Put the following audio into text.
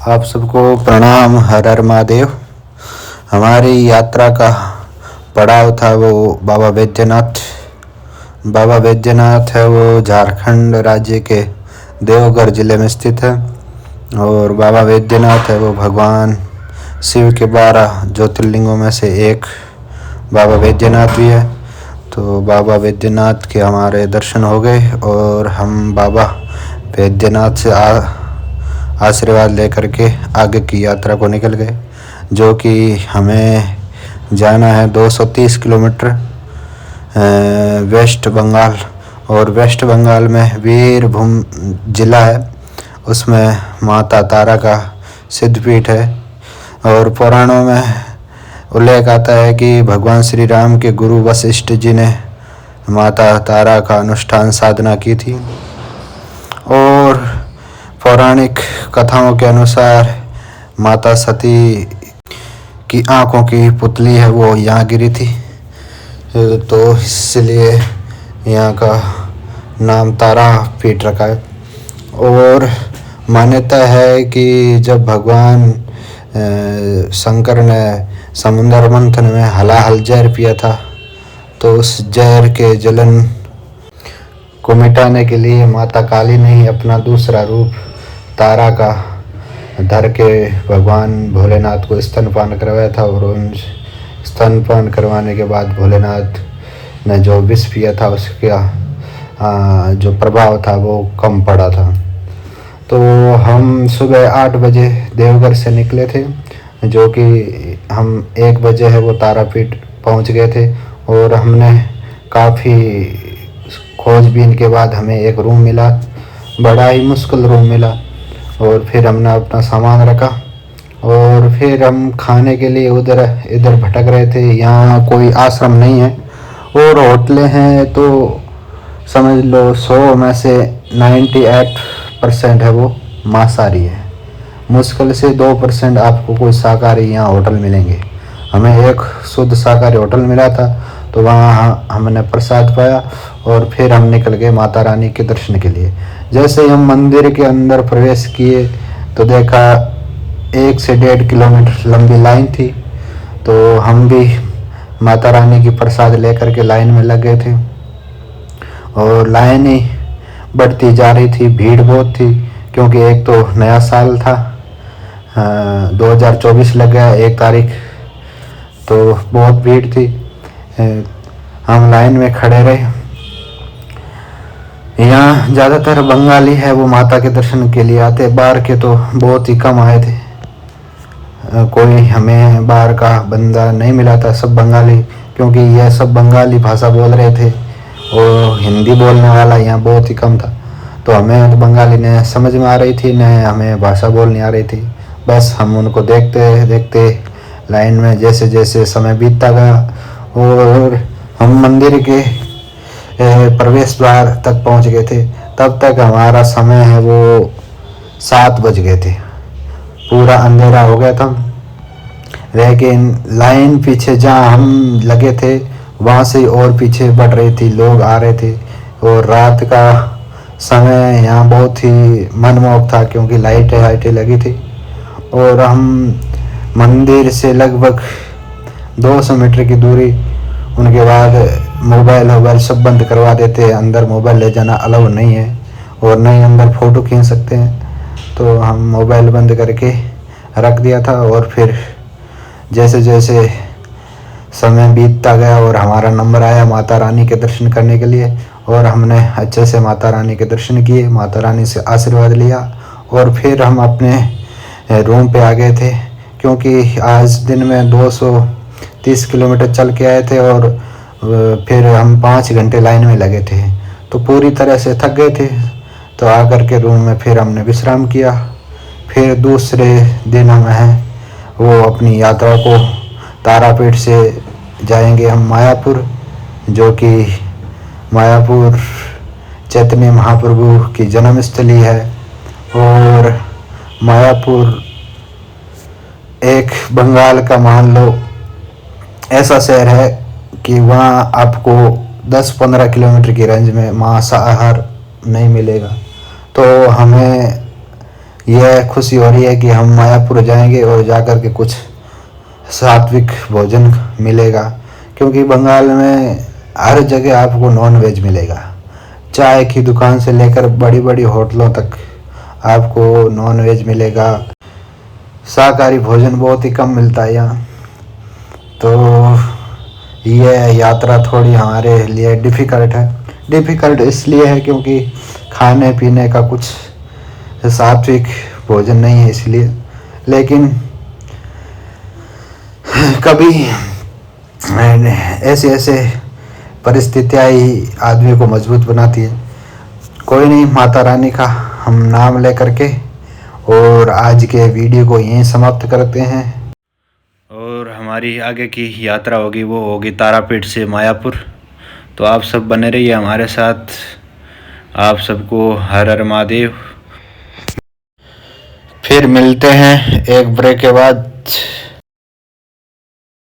आप सबको प्रणाम। हर हर महादेव। हमारी यात्रा का पड़ाव था वो बाबा वैद्यनाथ। बाबा वैद्यनाथ है वो झारखंड राज्य के देवघर ज़िले में स्थित है। और बाबा वैद्यनाथ है वो भगवान शिव के 12 ज्योतिर्लिंगों में से एक बाबा वैद्यनाथ भी है। तो बाबा वैद्यनाथ के हमारे दर्शन हो गए और हम बाबा वैद्यनाथ से आशीर्वाद लेकर के आगे की यात्रा को निकल गए, जो कि हमें जाना है 230 किलोमीटर वेस्ट बंगाल। और वेस्ट बंगाल में वीरभूम ज़िला है, उसमें माता तारा का सिद्धपीठ है। और पुराणों में उल्लेख आता है कि भगवान श्री राम के गुरु वशिष्ठ जी ने माता तारा का अनुष्ठान साधना की थी। और पौराणिक कथाओं के अनुसार माता सती की आँखों की पुतली है वो यहाँ गिरी थी, तो इसलिए यहाँ का नाम तारा पीठ रखा है। और मान्यता है कि जब भगवान शंकर ने समुद्र मंथन में हलाहल जहर पिया था, तो उस जहर के जलन को मिटाने के लिए माता काली ने ही अपना दूसरा रूप तारा का धर के भगवान भोलेनाथ को स्तनपान करवाया था। और उन स्तनपान करवाने के बाद भोलेनाथ ने जो विष पिया था उसका जो प्रभाव था वो कम पड़ा था। तो हम सुबह 8 बजे देवघर से निकले थे, जो कि हम 1 बजे है वो तारापीठ पहुंच गए थे। और हमने काफ़ी खोजबीन के बाद हमें एक रूम मिला, बड़ा ही मुश्किल रूम मिला। और फिर हमने अपना सामान रखा और फिर हम खाने के लिए उधर इधर भटक रहे थे। यहाँ कोई आश्रम नहीं है और होटलें हैं, तो समझ लो 100 में से 98% है वो मांसाहारी है। मुश्किल से 2% आपको कोई शाकाहारी यहाँ होटल मिलेंगे। हमें एक शुद्ध शाकाहारी होटल मिला था, तो वहाँ हमने प्रसाद पाया और फिर हम निकल गए माता रानी के दर्शन के लिए। जैसे ही हम मंदिर के अंदर प्रवेश किए तो देखा 1 से 1.5 किलोमीटर लंबी लाइन थी। तो हम भी माता रानी की प्रसाद लेकर के लाइन में लग गए थे और लाइन ही बढ़ती जा रही थी। भीड़ बहुत थी क्योंकि एक तो नया साल था, 2024 लग गया 1 तारीख, तो बहुत भीड़ थी। हम लाइन में खड़े रहे। यहाँ ज़्यादातर बंगाली है वो माता के दर्शन के लिए आते, बाहर के तो बहुत ही कम आए थे। कोई हमें बाहर का बंदा नहीं मिला था, सब बंगाली, क्योंकि यह सब बंगाली भाषा बोल रहे थे और हिंदी बोलने वाला यहाँ बहुत ही कम था। तो हमें तो बंगाली ने समझ में आ रही थी, न हमें भाषा बोलनी आ रही थी। बस हम उनको देखते देखते लाइन में जैसे जैसे समय बीतता गया और हम मंदिर के प्रवेश द्वार तक पहुंच गए थे, तब तक हमारा समय है वो 7 बज गए थे। पूरा अंधेरा हो गया था, लेकिन लाइन पीछे जहाँ हम लगे थे वहाँ से और पीछे बढ़ रही थी, लोग आ रहे थे। और रात का समय यहाँ बहुत ही मनमोहक था क्योंकि लाइटें लगी थी। और हम मंदिर से लगभग 200 मीटर की दूरी, उनके बाद मोबाइल सब बंद करवा देते हैं। अंदर मोबाइल ले जाना अलाउ नहीं है और नहीं अंदर फ़ोटो खींच सकते हैं। तो हम मोबाइल बंद करके रख दिया था। और फिर जैसे जैसे समय बीतता गया और हमारा नंबर आया माता रानी के दर्शन करने के लिए, और हमने अच्छे से माता रानी के दर्शन किए, माता रानी से आशीर्वाद लिया और फिर हम अपने रूम पे आ गए थे। क्योंकि आज दिन में 230 किलोमीटर चल के आए थे और फिर हम 5 घंटे लाइन में लगे थे, तो पूरी तरह से थक गए थे। तो आकर के रूम में फिर हमने विश्राम किया। फिर दूसरे दिन हम हैं वो अपनी यात्रा को तारापीठ से जाएंगे हम मायापुर, जो कि मायापुर चैतन्य महाप्रभु की जन्मस्थली है। और मायापुर एक बंगाल का मान लो ऐसा शहर है कि वहाँ आपको 10-15 किलोमीटर की रेंज में मांसाहार नहीं मिलेगा। तो हमें यह खुशी हो रही है कि हम मायापुर जाएंगे और जाकर के कुछ सात्विक भोजन मिलेगा, क्योंकि बंगाल में हर जगह आपको नॉन वेज मिलेगा। चाय की दुकान से लेकर बड़ी बड़ी होटलों तक आपको नॉन वेज मिलेगा। शाकाहारी भोजन बहुत ही कम मिलता है यहाँ। तो यह यात्रा थोड़ी हमारे लिए डिफ़िकल्ट इसलिए है क्योंकि खाने पीने का कुछ सात्विक भोजन नहीं है इसलिए। लेकिन कभी ऐसे परिस्थितियाँ ही आदमी को मजबूत बनाती है। कोई नहीं, माता रानी का हम नाम लेकर के और आज के वीडियो को यहीं समाप्त करते हैं। और हमारी आगे की यात्रा होगी वो होगी तारापीठ से मायापुर। तो आप सब बने रहिए हमारे साथ। आप सबको हर हर महादेव। फिर मिलते हैं एक ब्रेक के बाद।